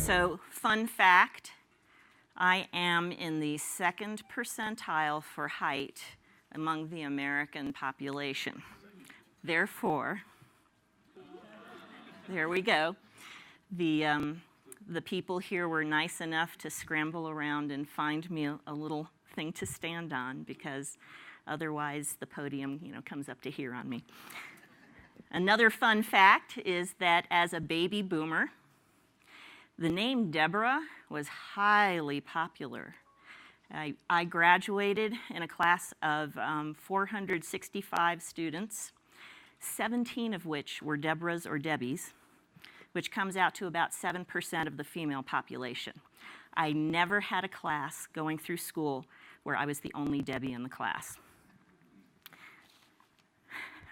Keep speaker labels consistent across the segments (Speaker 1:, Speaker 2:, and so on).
Speaker 1: So, fun fact, I am in the 2nd percentile for height among the American population. Therefore, there we go. The people here were nice enough to scramble around and find me a little thing to stand on, because otherwise the podium, comes up to here on me. Another fun fact is that as a baby boomer, the name Deborah was highly popular. I graduated in a class of 465 students, 17 of which were Deborahs or Debbies, which comes out to about 7% of the female population. I never had a class going through school where I was the only Debbie in the class.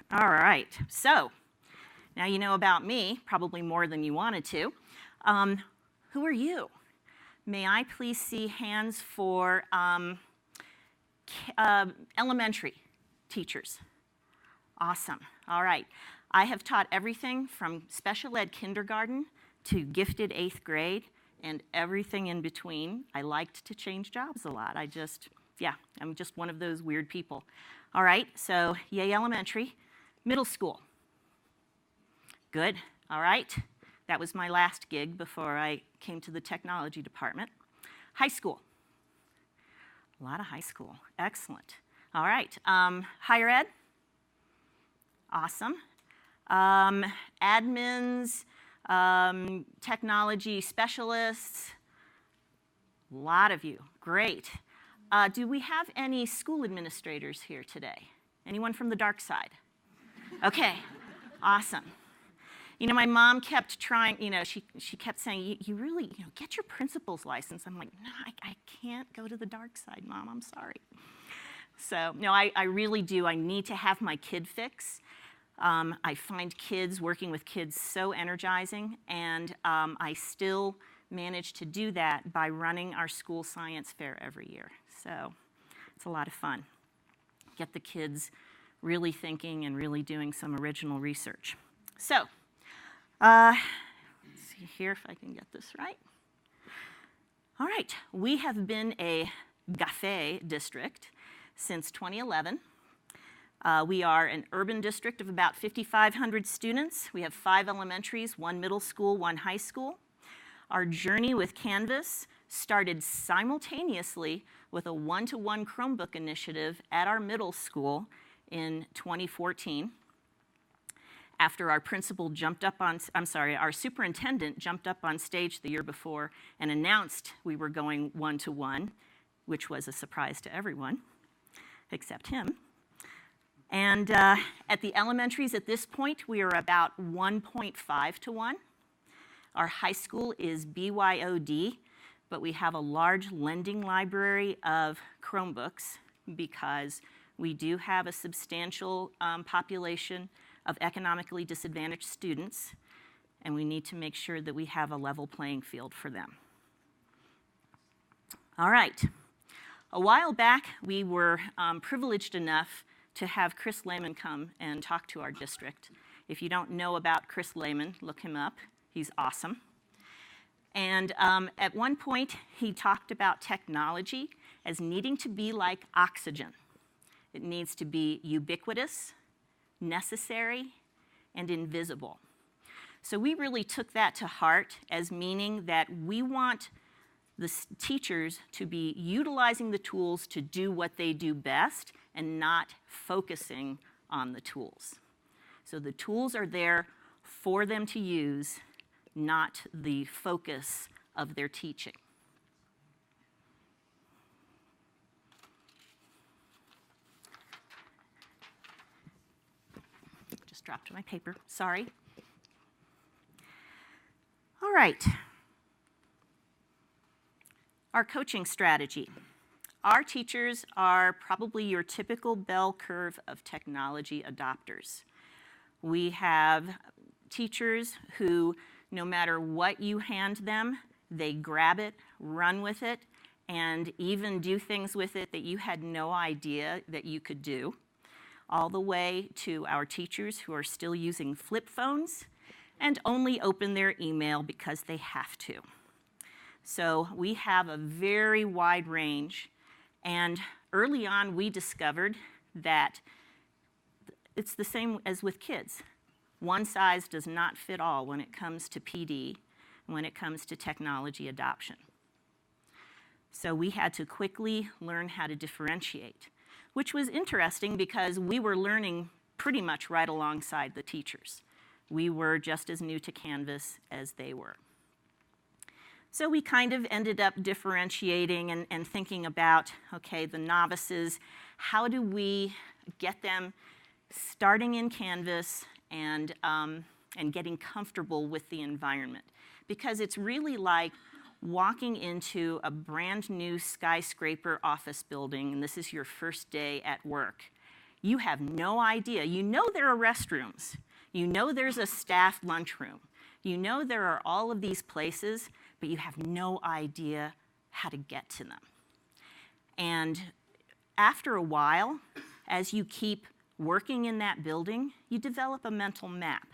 Speaker 1: All right, so now you know about me, probably more than you wanted to. Who are you? May I please see hands for elementary teachers? Awesome. All right. I have taught everything from special ed kindergarten to gifted 8th grade and everything in between. I liked to change jobs a lot. I'm just one of those weird people. All right, so yay elementary. Middle school. Good. All right. That was my last gig before I came to the technology department. High school. A lot of high school. Excellent. All right. Higher ed. Awesome. Admins, technology specialists. A lot of you. Great. Do we have any school administrators here today? Anyone from the dark side? Okay. Awesome. My mom kept trying, she kept saying, you really, get your principal's license. I'm like, no, I can't go to the dark side, Mom, I'm sorry. So, no, I really do. I need to have my kid fix. I find working with kids so energizing, and I still manage to do that by running our school science fair every year. So, it's a lot of fun. Get the kids really thinking and really doing some original research. So, let's see here if I can get this right. All right, we have been a GAFE district since 2011. We are an urban district of about 5,500 students. We have 5 elementaries, 1 middle school, 1 high school. Our journey with Canvas started simultaneously with a 1-to-1 Chromebook initiative at our middle school in 2014. After our our superintendent jumped up on stage the year before and announced we were going 1-to-1, which was a surprise to everyone, except him. And at the elementaries at this point, we are about 1.5-to-1. Our high school is BYOD, but we have a large lending library of Chromebooks because we do have a substantial population of economically disadvantaged students, and we need to make sure that we have a level playing field for them. All right. A while back, we were privileged enough to have Chris Lehman come and talk to our district. If you don't know about Chris Lehman, look him up. He's awesome. And at one point, he talked about technology as needing to be like oxygen. It needs to be ubiquitous, necessary, and invisible. So we really took that to heart as meaning that we want the teachers to be utilizing the tools to do what they do best and not focusing on the tools. So the tools are there for them to use, not the focus of their teaching. Just dropped my paper, sorry. All right. Our coaching strategy. Our teachers are probably your typical bell curve of technology adopters. We have teachers who, no matter what you hand them, they grab it, run with it, and even do things with it that you had no idea that you could do, all the way to our teachers who are still using flip phones and only open their email because they have to. So we have a very wide range, and early on we discovered that it's the same as with kids. One size does not fit all when it comes to PD, when it comes to technology adoption. So we had to quickly learn how to differentiate, which was interesting because we were learning pretty much right alongside the teachers. We were just as new to Canvas as they were. So we kind of ended up differentiating and thinking about, okay, the novices, how do we get them starting in Canvas and getting comfortable with the environment? Because it's really like walking into a brand new skyscraper office building, and this is your first day at work. You have no idea. You know there are restrooms. You know there's a staff lunchroom. You know there are all of these places, but you have no idea how to get to them. And after a while, as you keep working in that building, you develop a mental map.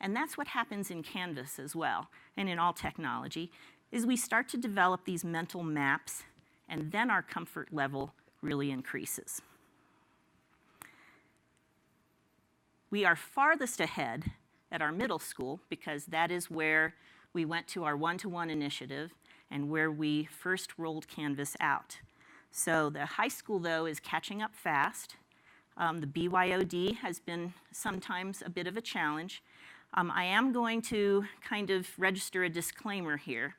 Speaker 1: And that's what happens in Canvas as well, and in all technology, is we start to develop these mental maps, and then our comfort level really increases. We are farthest ahead at our middle school because that is where we went to our one-to-one initiative and where we first rolled Canvas out. So the high school, though, is catching up fast. The BYOD has been sometimes a bit of a challenge. I am going to kind of register a disclaimer here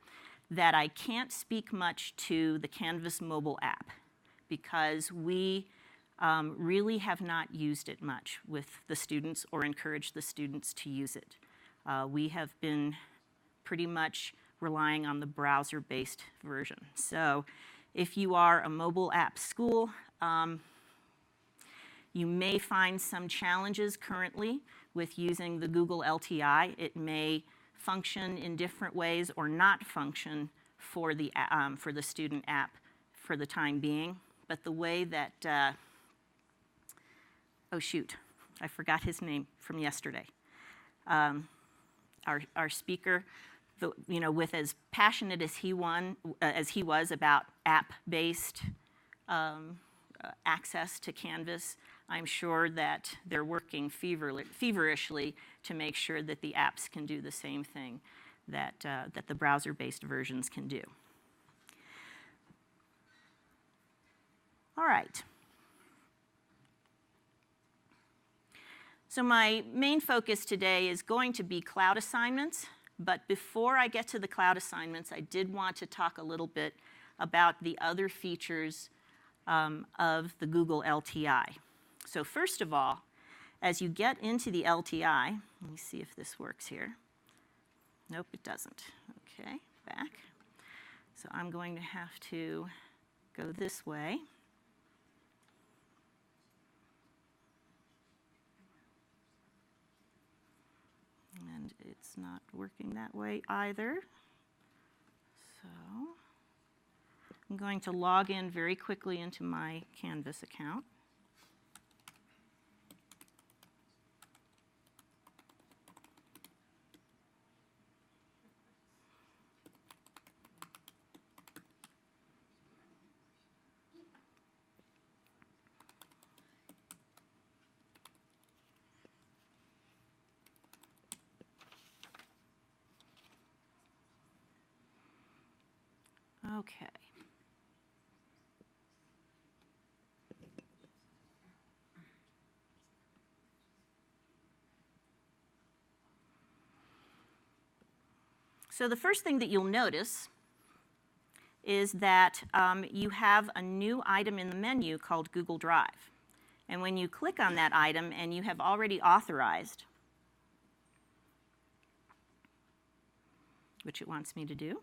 Speaker 1: that I can't speak much to the Canvas mobile app because we really have not used it much with the students or encouraged the students to use it. We have been pretty much relying on the browser-based version. So if you are a mobile app school, you may find some challenges currently with using the Google LTI. It may function in different ways or not function for the student app for the time being. But the way that, oh shoot, I forgot his name from yesterday. Our speaker, with as passionate as he was about app-based access to Canvas, I'm sure that they're working feverishly to make sure that the apps can do the same thing that the browser-based versions can do. All right. So my main focus today is going to be cloud assignments, but before I get to the cloud assignments, I did want to talk a little bit about the other features of the Google LTI. So first of all, as you get into the LTI, let me see if this works here. Nope, it doesn't. Okay, back. So I'm going to have to go this way. And it's not working that way either. So I'm going to log in very quickly into my Canvas account. Okay. So the first thing that you'll notice is that you have a new item in the menu called Google Drive. And when you click on that item and you have already authorized, which it wants me to do,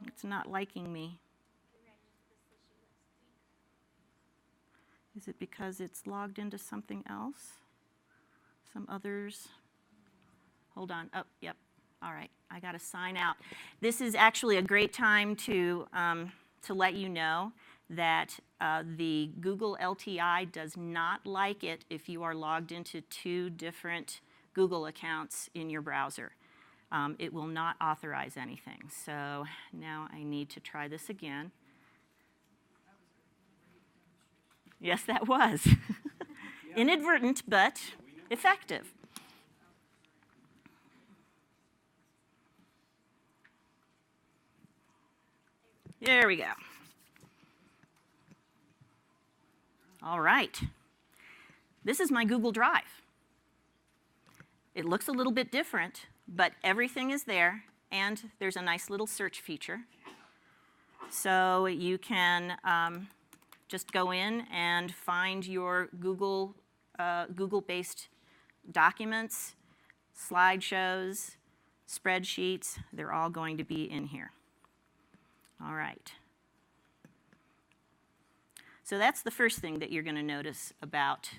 Speaker 1: it's not liking me. Is it because it's logged into something else? Some others hold on. Oh, yep. All right, I got to sign out. This is actually a great time to let you know that the Google LTI does not like it if you are logged into 2 different Google accounts in your browser. It will not authorize anything. So now I need to try this again. Yes, that was. Inadvertent, but effective. There we go. All right. This is my Google Drive. It looks a little bit different, but everything is there, and there's a nice little search feature. So you can just go in and find your Google-based documents, slideshows, spreadsheets. They're all going to be in here. All right. So that's the first thing that you're going to notice about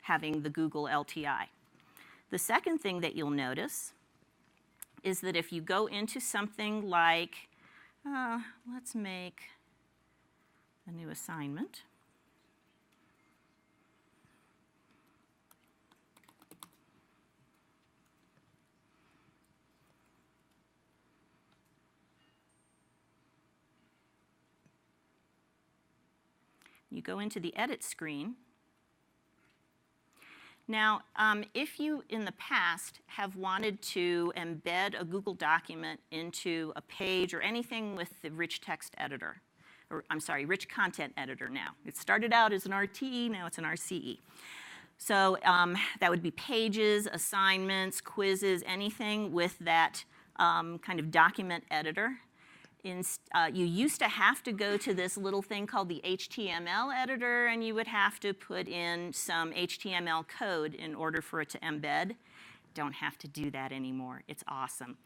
Speaker 1: having the Google LTI. The second thing that you'll notice is that if you go into something like, let's make a new assignment. You go into the edit screen. Now, if you in the past have wanted to embed a Google document into a page or anything with the rich text editor, or I'm sorry, rich content editor now. It started out as an RTE, now it's an RCE. So that would be pages, assignments, quizzes, anything with that kind of document editor. You used to have to go to this little thing called the HTML editor, and you would have to put in some HTML code in order for it to embed. Don't have to do that anymore. It's awesome.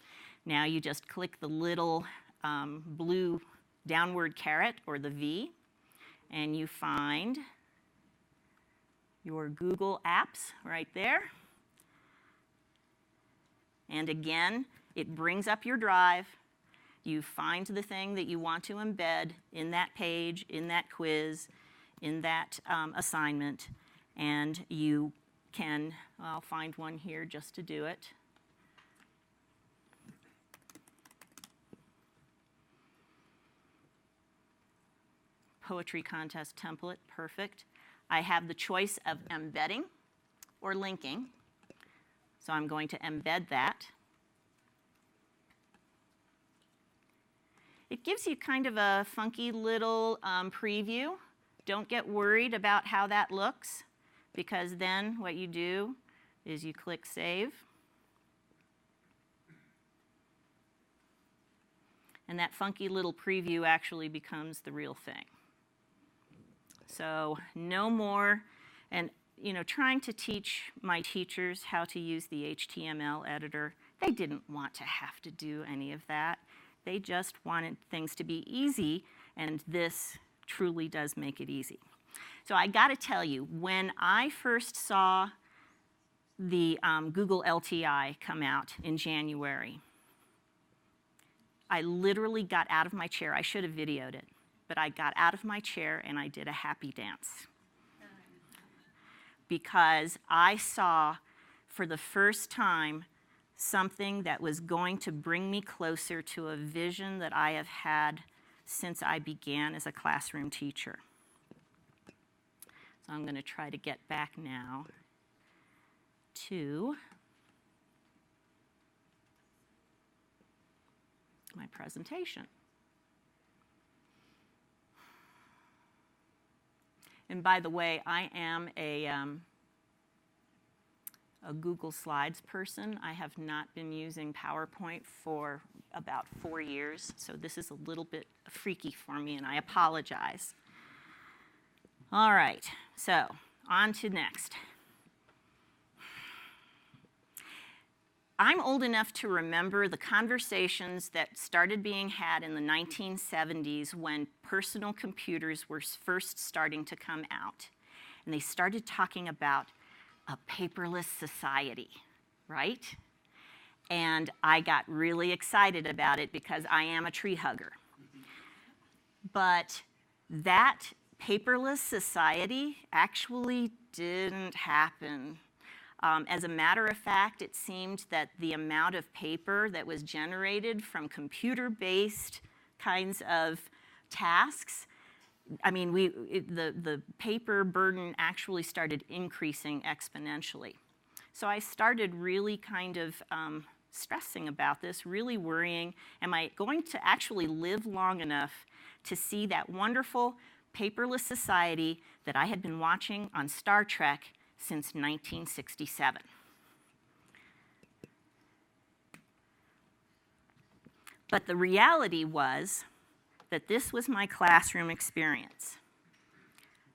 Speaker 1: Now you just click the little blue downward caret, or the V, and you find your Google apps right there. And again, it brings up your drive. You find the thing that you want to embed in that page, in that quiz, in that assignment, and you can, I'll find one here just to do it. Poetry contest template, perfect. I have the choice of embedding or linking, so I'm going to embed that. It gives you kind of a funky little preview. Don't get worried about how that looks, because then what you do is you click Save. And that funky little preview actually becomes the real thing. So no more, and trying to teach my teachers how to use the HTML editor, they didn't want to have to do any of that. They just wanted things to be easy, and this truly does make it easy. So I got to tell you, when I first saw the Google LTI come out in January, I literally got out of my chair. I should have videoed it, but I got out of my chair and I did a happy dance. Because I saw, for the first time, something that was going to bring me closer to a vision that I have had since I began as a classroom teacher. So I'm going to try to get back now to my presentation. And by the way, I am a Google Slides person. I have not been using PowerPoint for about 4 years, so this is a little bit freaky for me, and I apologize. All right, so on to next. I'm old enough to remember the conversations that started being had in the 1970s when personal computers were first starting to come out. And they started talking about a paperless society, right? And I got really excited about it because I am a tree hugger. But that paperless society actually didn't happen. As a matter of fact, it seemed that the amount of paper that was generated from computer-based kinds of tasks, I mean, the paper burden actually started increasing exponentially. So I started really kind of stressing about this, really worrying, am I going to actually live long enough to see that wonderful paperless society that I had been watching on Star Trek since 1967. But the reality was that this was my classroom experience.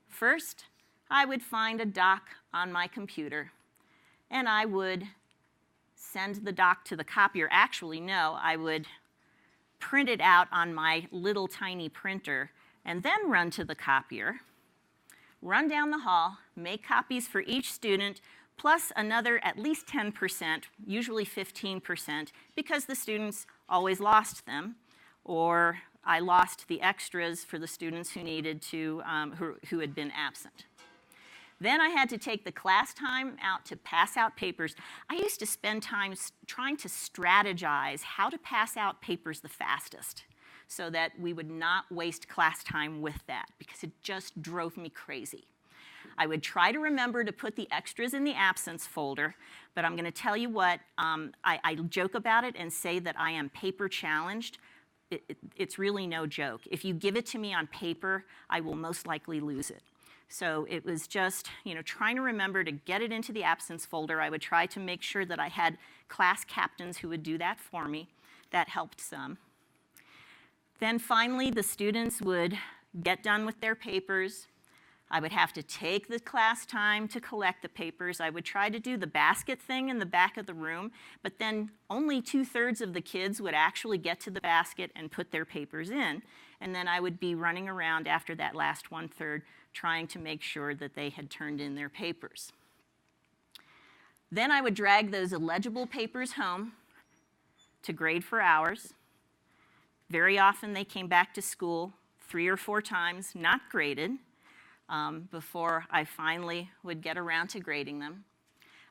Speaker 1: First, I would find a doc on my computer, and I would send the doc to the copier. Actually, no, I would print it out on my little tiny printer and then run to the copier, run down the hall, make copies for each student, plus another at least 10%, usually 15%, because the students always lost them, or I lost the extras for the students who needed to, who had been absent. Then I had to take the class time out to pass out papers. I used to spend time trying to strategize how to pass out papers the fastest so that we would not waste class time with that, because it just drove me crazy. I would try to remember to put the extras in the absence folder, but I'm going to tell you what, I joke about it and say that I am paper challenged. It's really no joke. If you give it to me on paper, I will most likely lose it. So it was just, trying to remember to get it into the absence folder. I would try to make sure that I had class captains who would do that for me. That helped some. Then finally, the students would get done with their papers. I would have to take the class time to collect the papers. I would try to do the basket thing in the back of the room, but then only 2/3 of the kids would actually get to the basket and put their papers in. And then I would be running around after that last 1/3 trying to make sure that they had turned in their papers. Then I would drag those illegible papers home to grade for hours. Very often they came back to school 3 or 4 times, not graded, before I finally would get around to grading them.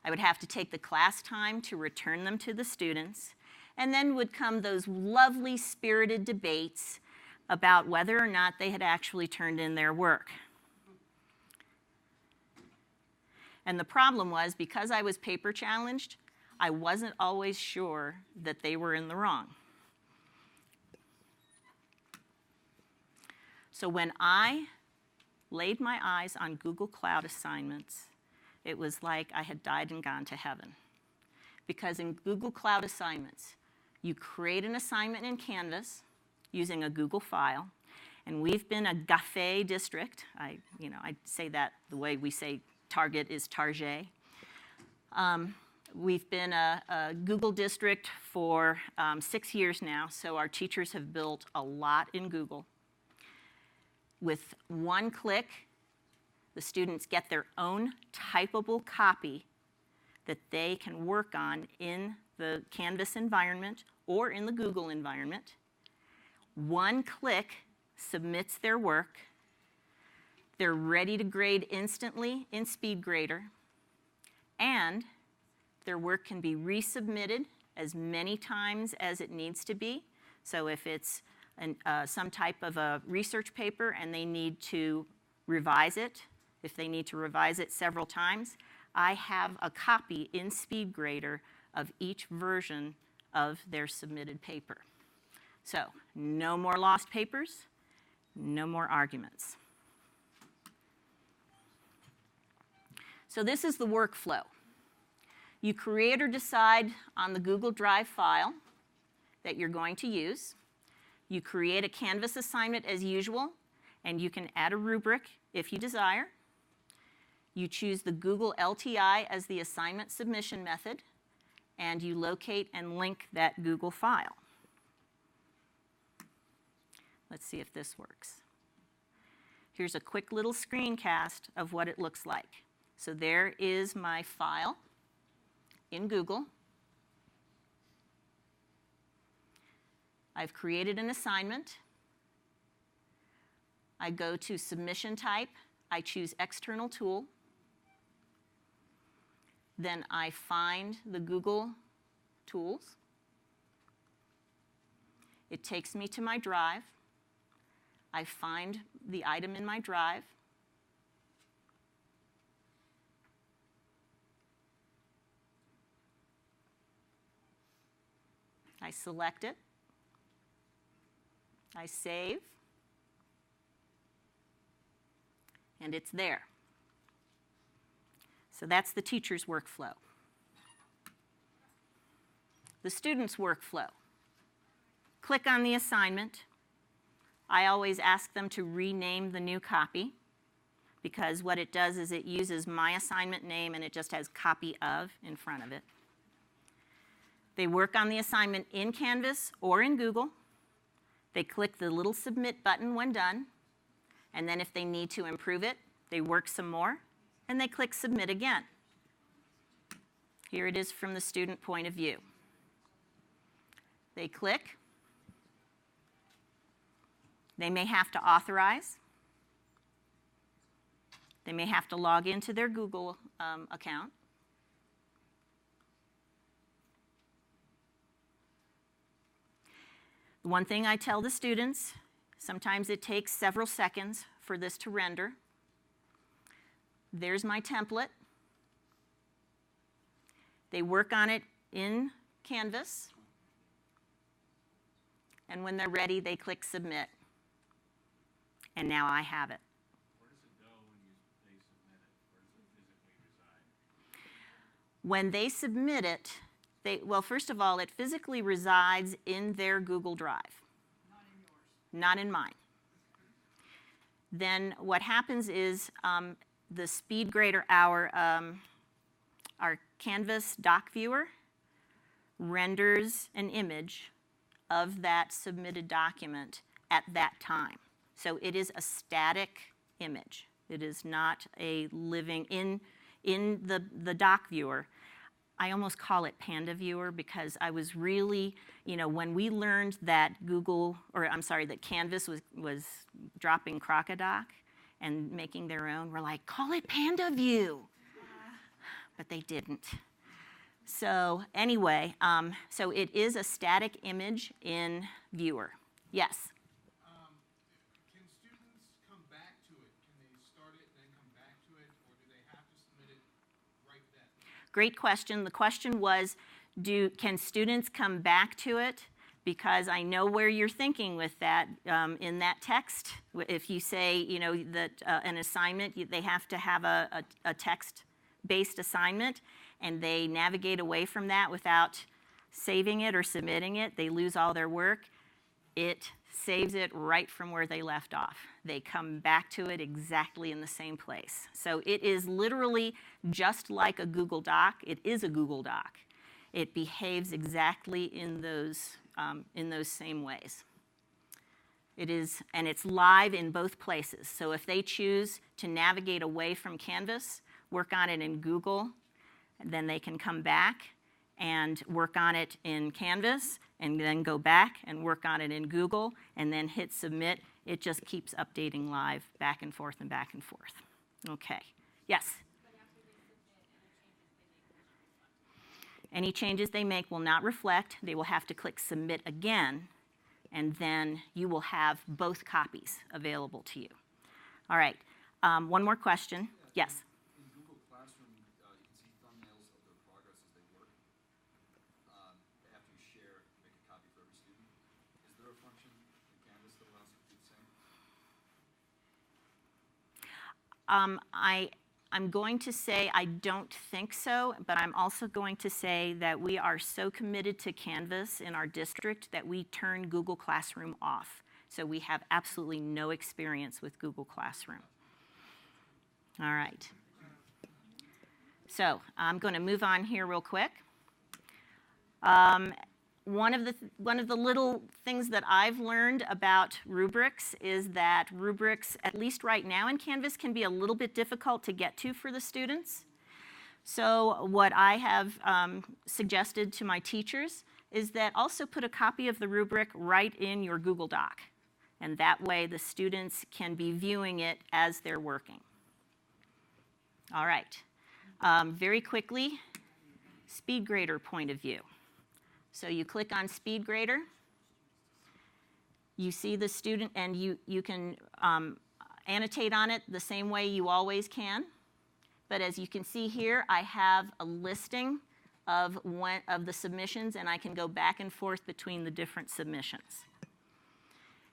Speaker 1: I would have to take the class time to return them to the students, and then would come those lovely spirited debates about whether or not they had actually turned in their work. And the problem was, because I was paper challenged, I wasn't always sure that they were in the wrong. So when I laid my eyes on Google Cloud assignments, it was like I had died and gone to heaven. Because in Google Cloud assignments, you create an assignment in Canvas using a Google file, and we've been a GAFE district. I say that the way we say Target is Target. We've been a Google district for 6 years now, so our teachers have built a lot in Google. With one click, the students get their own typable copy that they can work on in the Canvas environment or in the Google environment. One click submits their work. They're ready to grade instantly in SpeedGrader, and their work can be resubmitted as many times as it needs to be. So if it's some type of a research paper and they need to revise it, if they need to revise it several times, I have a copy in SpeedGrader of each version of their submitted paper. So no more lost papers, no more arguments. So this is the workflow. You create or decide on the Google Drive file that you're going to use. You create a Canvas assignment as usual, and you can add a rubric if you desire. You choose the Google LTI as the assignment submission method, and you locate and link that Google file. Let's see if this works. Here's a quick little screencast of what it looks like. So there is my file in Google. I've created an assignment. I go to submission type. I choose external tool. Then I find the Google tools. It takes me to my drive. I find the item in my drive. I select it. I save. And it's there. So that's the teacher's workflow. The student's workflow. Click on the assignment. I always ask them to rename the new copy, because what it does is it uses my assignment name and it just has copy of in front of it. They work on the assignment in Canvas or in Google. They click the little submit button when done, and then if they need to improve it, they work some more, and they click submit again. Here it is from the student point of view. They click. They may have to authorize. They may have to log into their Google account. The one thing I tell the students, sometimes it takes several seconds for this to render. There's my template. They work on it in Canvas. And when they're ready, they click submit. And now I have it.
Speaker 2: Where does it go when they submit it? Where does it physically reside?
Speaker 1: When they submit it, well, first of all, it physically resides in their Google Drive.
Speaker 3: Not in yours.
Speaker 1: Not in mine. Then what happens is the SpeedGrader, our Canvas doc viewer, renders an image of that submitted document at that time. So it is a static image. It is not a living, in the doc viewer. I almost call it Panda Viewer because I was really, when we learned that that Canvas was dropping Crocodoc and making their own, we're like, call it Panda View. But they didn't. So anyway, so it is a static image in Viewer. Yes?
Speaker 4: Can students come back to it? Can they start it and then come back to it, or do they have to submit it right then?
Speaker 1: Great question. The question was, can students come back to it? Because I know where you're thinking with that. In that text, if you say, that an assignment, they have to have a text-based assignment, and they navigate away from that without saving it or submitting it, they lose all their work. It saves it right from where they left off. They come back to it exactly in the same place. So it is literally just like a Google Doc. It is a Google Doc. It behaves exactly in those same ways. It is, and it's live in both places. So if they choose to navigate away from Canvas, work on it in Google, then they can come back and work on it in Canvas, and then go back and work on it in Google, and then hit submit. It just keeps updating live back and forth and back and forth. Okay. Yes? Any changes they make will not reflect. They will have to click submit again, and then you will have both copies available to you. All right. One more question. Yes?
Speaker 5: In Google Classroom, you can see thumbnails of their progress as they work. After you share, make a copy for every student. Is there a function in Canvas that allows you to do the same?
Speaker 1: I'm going to say I don't think so, but I'm also going to say that we are so committed to Canvas in our district that we turn Google Classroom off. So we have absolutely no experience with Google Classroom. All right. So I'm going to move on here real quick. One of the little things that I've learned about Rubrics is that Rubrics, at least right now in Canvas, can be a little bit difficult to get to for the students. So what I have suggested to my teachers is that also put a copy of the rubric right in your Google Doc. And that way the students can be viewing it as they're working. All right. Very quickly, SpeedGrader point of view. So you click on SpeedGrader. You see the student, and you can annotate on it the same way you always can. But as you can see here, I have a listing of the submissions, and I can go back and forth between the different submissions.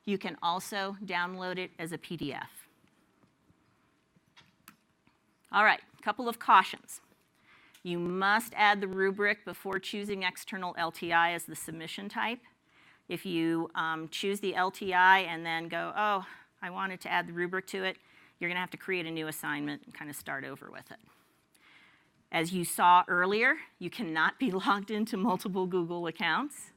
Speaker 1: You can also download it as a PDF. All right, a couple of cautions. You must add the rubric before choosing external LTI as the submission type. If you choose the LTI and then go, oh, I wanted to add the rubric to it, you're going to have to create a new assignment and kind of start over with it. As you saw earlier, you cannot be logged into multiple Google accounts.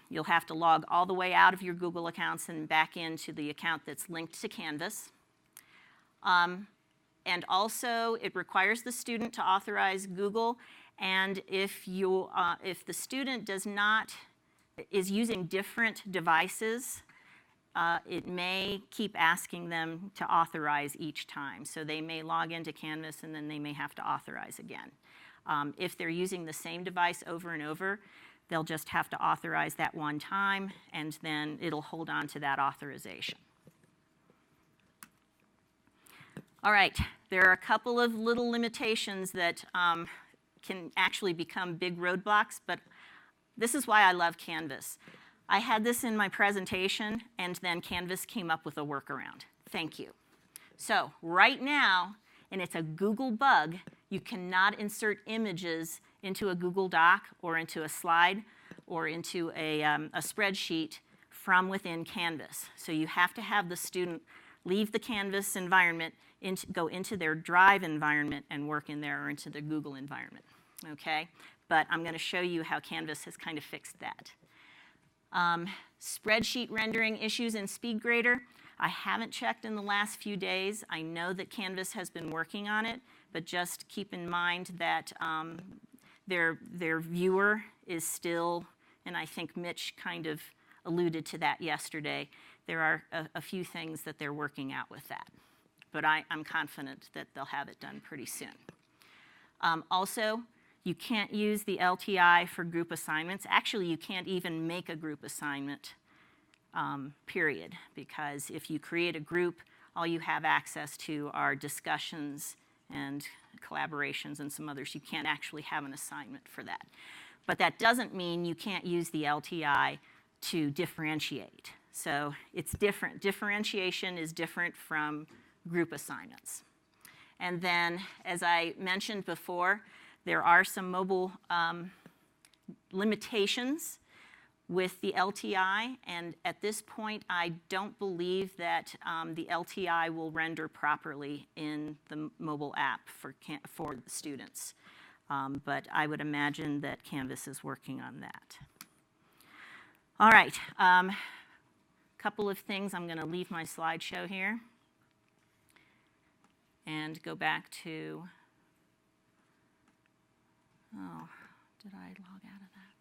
Speaker 1: You'll have to log all the way out of your Google accounts and back into the account that's linked to Canvas. And also, it requires the student to authorize Google. And if the student is using different devices, it may keep asking them to authorize each time. So they may log into Canvas and then they may have to authorize again. If they're using the same device over and over, they'll just have to authorize that one time, and then it'll hold on to that authorization. All right, there are a couple of little limitations that can actually become big roadblocks, but this is why I love Canvas. I had this in my presentation, and then Canvas came up with a workaround. Thank you. So right now, and it's a Google bug, you cannot insert images into a Google Doc or into a slide or into a spreadsheet from within Canvas. So you have to have the student leave the Canvas environment, go into their Drive environment and work in there, or into the Google environment, okay? But I'm going to show you how Canvas has kind of fixed that. Spreadsheet rendering issues in SpeedGrader. I haven't checked in the last few days. I know that Canvas has been working on it, but just keep in mind that their viewer is still, and I think Mitch kind of alluded to that yesterday, there are a few things that they're working out with that. But I'm confident that they'll have it done pretty soon. Also, you can't use the LTI for group assignments. Actually, you can't even make a group assignment, period, because if you create a group, all you have access to are discussions and collaborations and some others. You can't actually have an assignment for that. But that doesn't mean you can't use the LTI to differentiate. So it's different. Differentiation is different from group assignments. And then, as I mentioned before, there are some mobile limitations with the LTI, and at this point, I don't believe that the LTI will render properly in the mobile app for the students. But I would imagine that Canvas is working on that. All right, couple of things. I'm going to leave my slideshow here and go back to, oh, did I log out of that?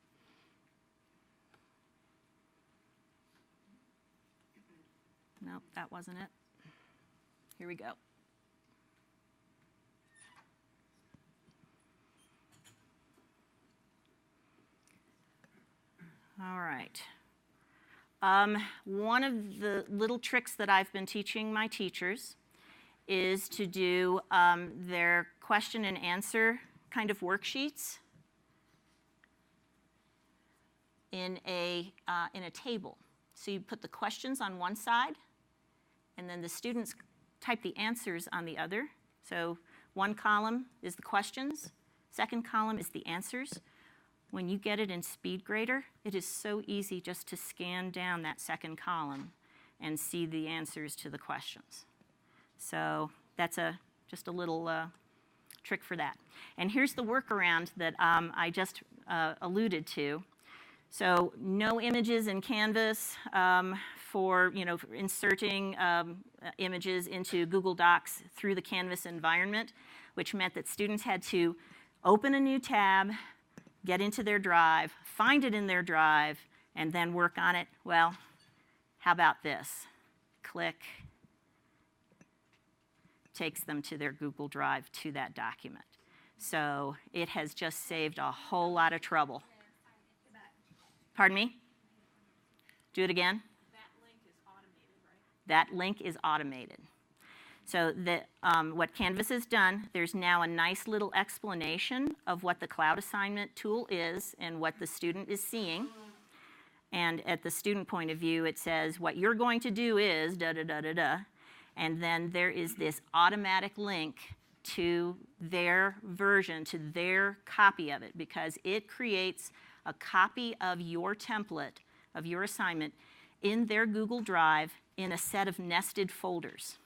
Speaker 1: Nope, that wasn't it. Here we go. All right. One of the little tricks that I've been teaching my teachers is to do their question and answer kind of worksheets in a table. So you put the questions on one side, and then the students type the answers on the other. So one column is the questions, second column is the answers. When you get it in SpeedGrader, it is so easy just to scan down that second column and see the answers to the questions. So that's just a little trick for that. And here's the workaround that I just alluded to. So no images in Canvas for inserting images into Google Docs through the Canvas environment, which meant that students had to open a new tab, get into their drive, find it in their drive, and then work on it? Well, how about this? Click. Takes them to their Google Drive to that document. So it has just saved a whole lot of trouble. Pardon me? Do it again. That link is automated. So what Canvas has done, there's now a nice little explanation of what the cloud assignment tool is and what the student is seeing. And at the student point of view, it says what you're going to do is da-da-da-da-da. And then there is this automatic link to their version, to their copy of it, because it creates a copy of your template, of your assignment, in their Google Drive in a set of nested folders.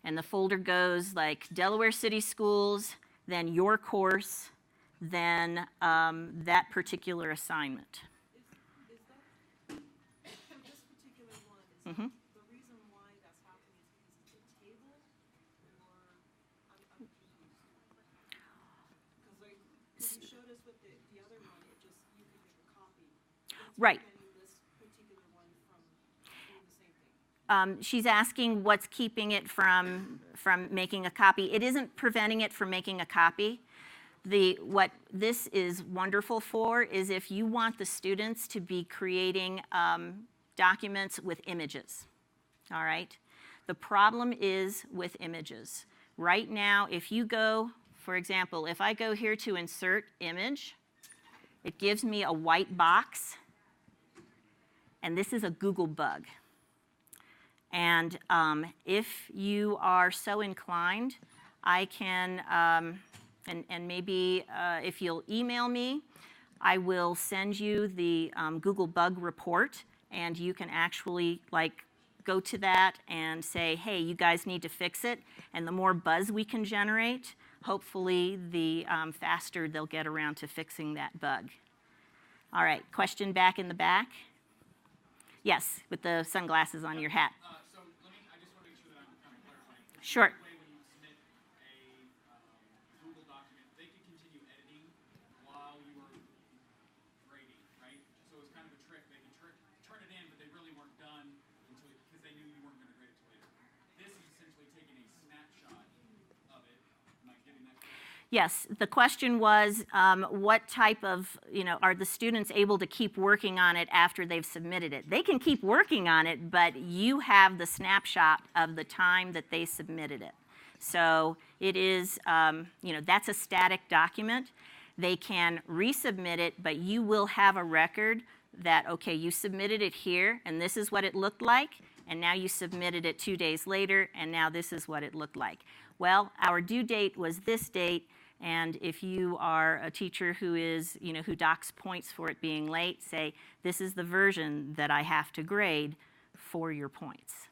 Speaker 1: And the folder goes like Delaware City Schools, then your course, then that particular assignment. Mm-hmm.
Speaker 3: The reason why that's happening is because it's a table, or I'm confused. Because like you showed us with the other one, it just you could make a copy.
Speaker 1: Right.
Speaker 3: Can you this particular one from doing the same thing?
Speaker 1: She's asking what's keeping it from making a copy. It isn't preventing it from making a copy. What this is wonderful for is if you want the students to be creating documents with images, all right? The problem is with images. Right now, if you go, for example, if I go here to insert image, it gives me a white box, and this is a Google bug. And if you are so inclined, I can, and maybe if you'll email me, I will send you the Google bug report, and you can actually go to that and say, hey, you guys need to fix it. And the more buzz we can generate, hopefully the faster they'll get around to fixing that bug. All right, question back in the back. Yes, with the sunglasses on your hat.
Speaker 2: So I just want to make sure that I'm kind of clarifying.
Speaker 1: Sure.
Speaker 2: When you submit a Google document, they can continue editing while you are grading, right? So it's kind of a trick. They can turn it in, but they really weren't done because they knew you weren't going to grade it till later. This is essentially taking a snapshot of it. Am I getting that correct?
Speaker 1: Yes, the question was what type of, are the students able to keep working on it after they've submitted it? They can keep working on it, but you have the snapshot of the time that they submitted it. So it is, that's a static document. They can resubmit it, but you will have a record that, okay, you submitted it here, and this is what it looked like, and now you submitted it 2 days later, and now this is what it looked like. Well, our due date was this date, and if you are a teacher who is, who docks points for it being late, say, this is the version that I have to grade for your points.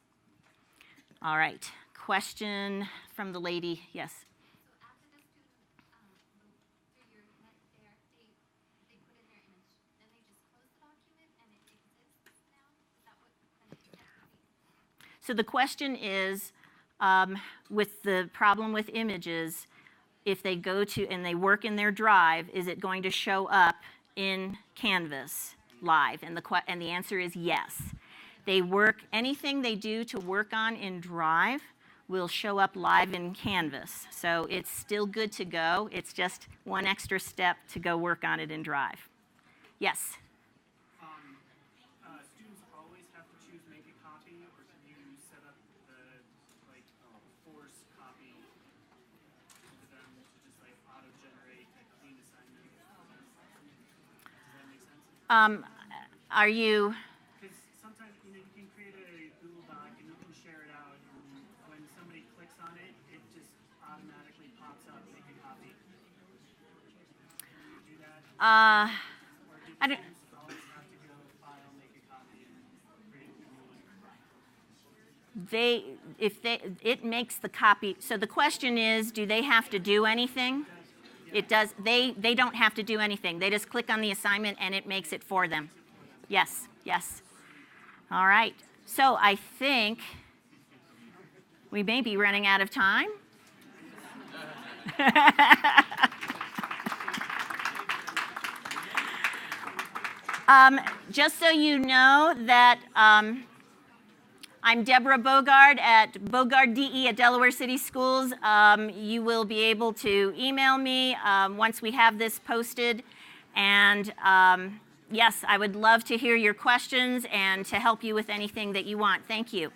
Speaker 1: All right, question from the lady, yes?
Speaker 6: So after the student, through your net there, they put in their image, then they just close the document and it exists now? Is that what kind of
Speaker 1: So the question is, with the problem with images, if they go to and they work in their drive, is it going to show up in Canvas live? And the answer is yes. Anything they do to work on in Drive will show up live in Canvas. So it's still good to go. It's just one extra step to go work on it in Drive. Yes?
Speaker 7: Students always have to choose make a copy, or can you set up the force copy for them to just auto-generate a clean assignment? Does that make sense?
Speaker 1: Are you?
Speaker 7: Because sometimes you can create a Google Doc and you can share it out, and when somebody clicks on it, it just automatically pops up make a copy. Can you do that?
Speaker 1: I
Speaker 7: Or do
Speaker 1: don't.
Speaker 7: students always have to go file make a copy and create a new one?
Speaker 1: It makes the copy. So the question is, do they have to do anything? It does. They don't have to do anything. They just click on the assignment and it makes it for them. Yes, yes. All right. So I think we may be running out of time. Just so you know that I'm Deborah Bogard at BogardDE at Delaware City Schools. You will be able to email me once we have this posted. And yes, I would love to hear your questions and to help you with anything that you want. Thank you.